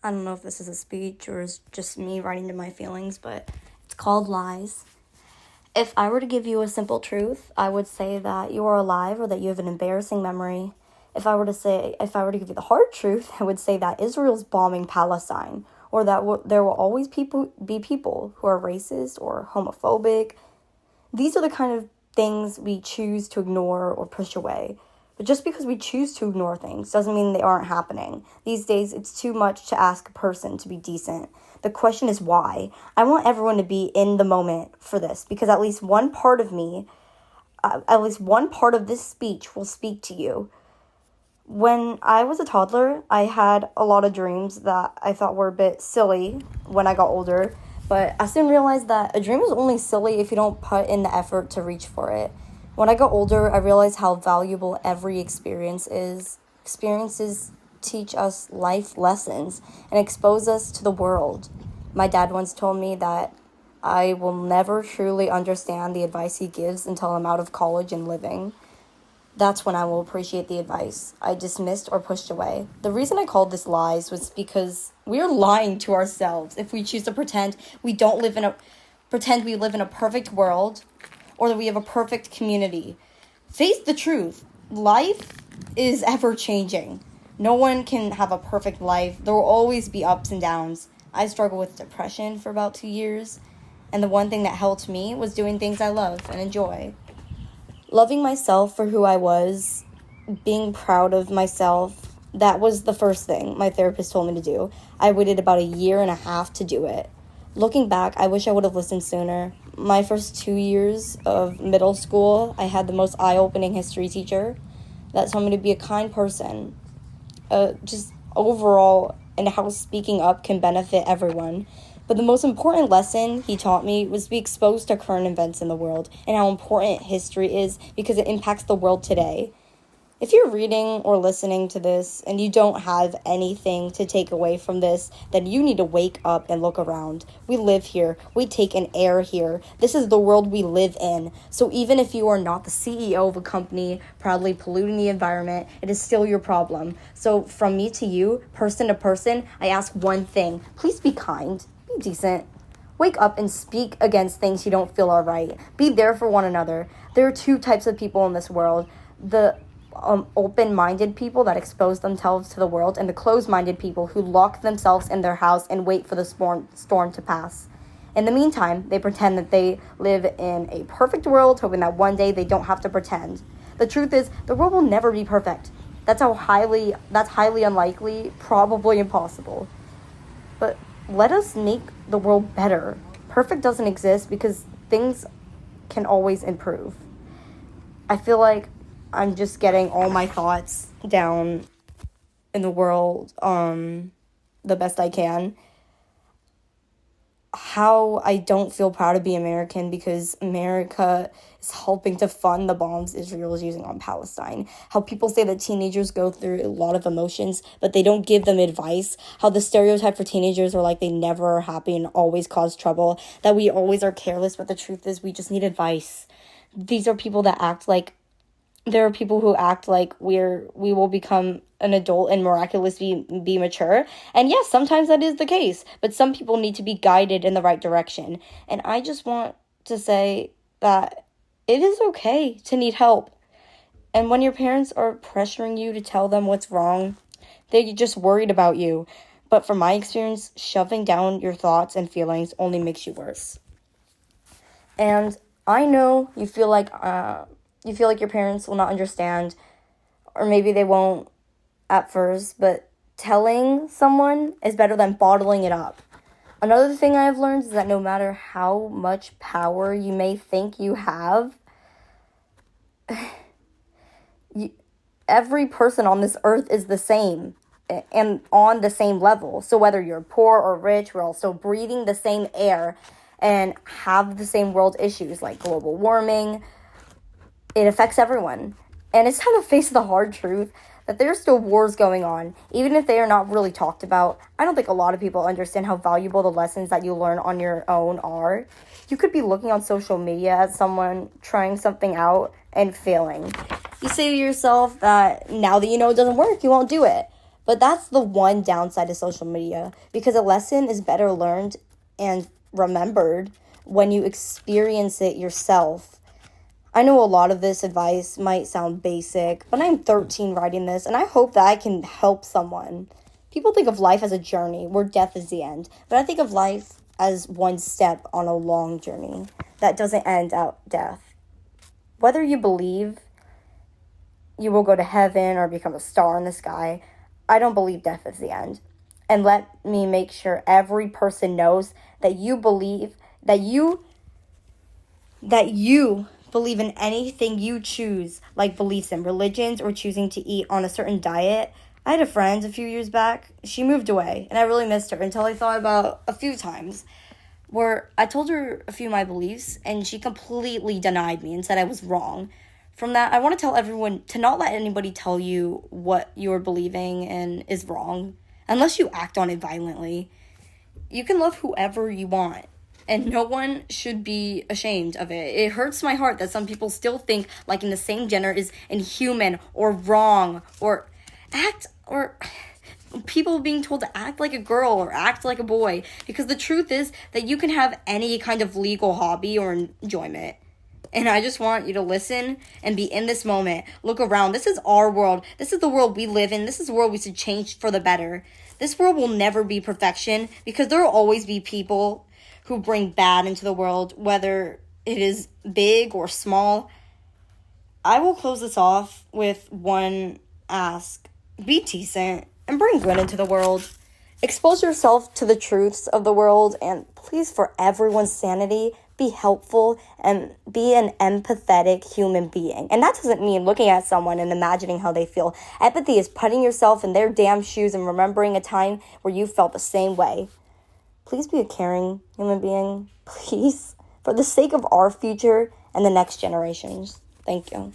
I don't know if this is a speech or is just me writing to my feelings, but it's called Lies. If I were to give you a simple truth, I would say that you are alive or that you have an embarrassing memory. If I were to give you the hard truth, I would say that Israel's bombing Palestine, or that there will always be people who are racist or homophobic. These are the kind of things we choose to ignore or push away. But just because we choose to ignore things doesn't mean they aren't happening. These days, it's too much to ask a person to be decent. The question is why. I want everyone to be in the moment for this, because at least one part of this speech will speak to you. When I was a toddler, I had a lot of dreams that I thought were a bit silly when I got older, but I soon realized that a dream is only silly if you don't put in the effort to reach for it. When I got older, I realized how valuable every experience is. Experiences teach us life lessons and expose us to the world. My dad once told me that I will never truly understand the advice he gives until I'm out of college and living. That's when I will appreciate the advice I dismissed or pushed away. The reason I called this lies was because we're lying to ourselves if we choose to pretend we live in a perfect world or that we have a perfect community. Face the truth. Life is ever changing. No one can have a perfect life. There will always be ups and downs. I struggled with depression for about 2 years, and the one thing that helped me was doing things I love and enjoy. Loving myself for who I was, being proud of myself, that was the first thing my therapist told me to do. I waited about 1.5 years to do it. Looking back, I wish I would have listened sooner. My first 2 years of middle school, I had the most eye-opening history teacher that told me to be a kind person. Just overall, and how speaking up can benefit everyone. But the most important lesson he taught me was to be exposed to current events in the world and how important history is because it impacts the world today. If you're reading or listening to this and you don't have anything to take away from this, then you need to wake up and look around. We live here. We take an air here. This is the world we live in. So even if you are not the CEO of a company proudly polluting the environment, it is still your problem. So from me to you, person to person, I ask one thing. Please be kind. Be decent. Wake up and speak against things you don't feel are right. Be there for one another. There are two types of people in this world. The open-minded people that expose themselves to the world and the closed-minded people who lock themselves in their house and wait for the storm to pass. In the meantime, they pretend that they live in a perfect world, hoping that one day they don't have to pretend. The truth is, the world will never be perfect. That's highly unlikely, probably impossible. But let us make the world better. Perfect doesn't exist because things can always improve. I feel like I'm just getting all my thoughts down in the world the best I can. How I don't feel proud to be American because America is helping to fund the bombs Israel is using on Palestine. How people say that teenagers go through a lot of emotions, but they don't give them advice. How the stereotype for teenagers are like they never are happy and always cause trouble. That we always are careless, but the truth is we just need advice. These are people that act like there are people who act like we will become an adult and miraculously be mature. And yes, sometimes that is the case. But some people need to be guided in the right direction. And I just want to say that it is okay to need help. And when your parents are pressuring you to tell them what's wrong, they're just worried about you. But from my experience, shoving down your thoughts and feelings only makes you worse. And I know you feel like your parents will not understand, or maybe they won't at first, but telling someone is better than bottling it up. Another thing I have learned is that no matter how much power you may think you have, every person on this earth is the same and on the same level. So whether you're poor or rich, we're all still breathing the same air and have the same world issues like global warming. It affects everyone. And it's time to face the hard truth that there's still wars going on, even if they are not really talked about. I don't think a lot of people understand how valuable the lessons that you learn on your own are. You could be looking on social media at someone trying something out and failing. You say to yourself that now that you know it doesn't work, you won't do it. But that's the one downside of social media, because a lesson is better learned and remembered when you experience it yourself. I know a lot of this advice might sound basic, but I'm 13 writing this, and I hope that I can help someone. People think of life as a journey where death is the end, but I think of life as one step on a long journey that doesn't end at death. Whether you believe you will go to heaven or become a star in the sky, I don't believe death is the end. And let me make sure every person knows that you believe that you believe in anything you choose, like beliefs in religions or choosing to eat on a certain diet. I had a friend a few years back. She moved away, and I really missed her until I thought about a few times where I told her a few of my beliefs, and she completely denied me and said I was wrong. From that, I want to tell everyone to not let anybody tell you what you're believing and is wrong, unless you act on it violently. You can love whoever you want, and no one should be ashamed of it. It hurts my heart that some people still think liking the same gender is inhuman or wrong, or people being told to act like a girl or act like a boy, because the truth is that you can have any kind of legal hobby or enjoyment. And I just want you to listen and be in this moment. Look around. This is our world. This is the world we live in. This is the world we should change for the better. This world will never be perfection, because there will always be people who bring bad into the world, whether it is big or small. I will close this off with one ask. Be decent and bring good into the world. Expose yourself to the truths of the world, and please, for everyone's sanity, be helpful and be an empathetic human being. And that doesn't mean looking at someone and imagining how they feel. Empathy is putting yourself in their damn shoes and remembering a time where you felt the same way. Please be a caring human being. Please. For the sake of our future and the next generations. Thank you.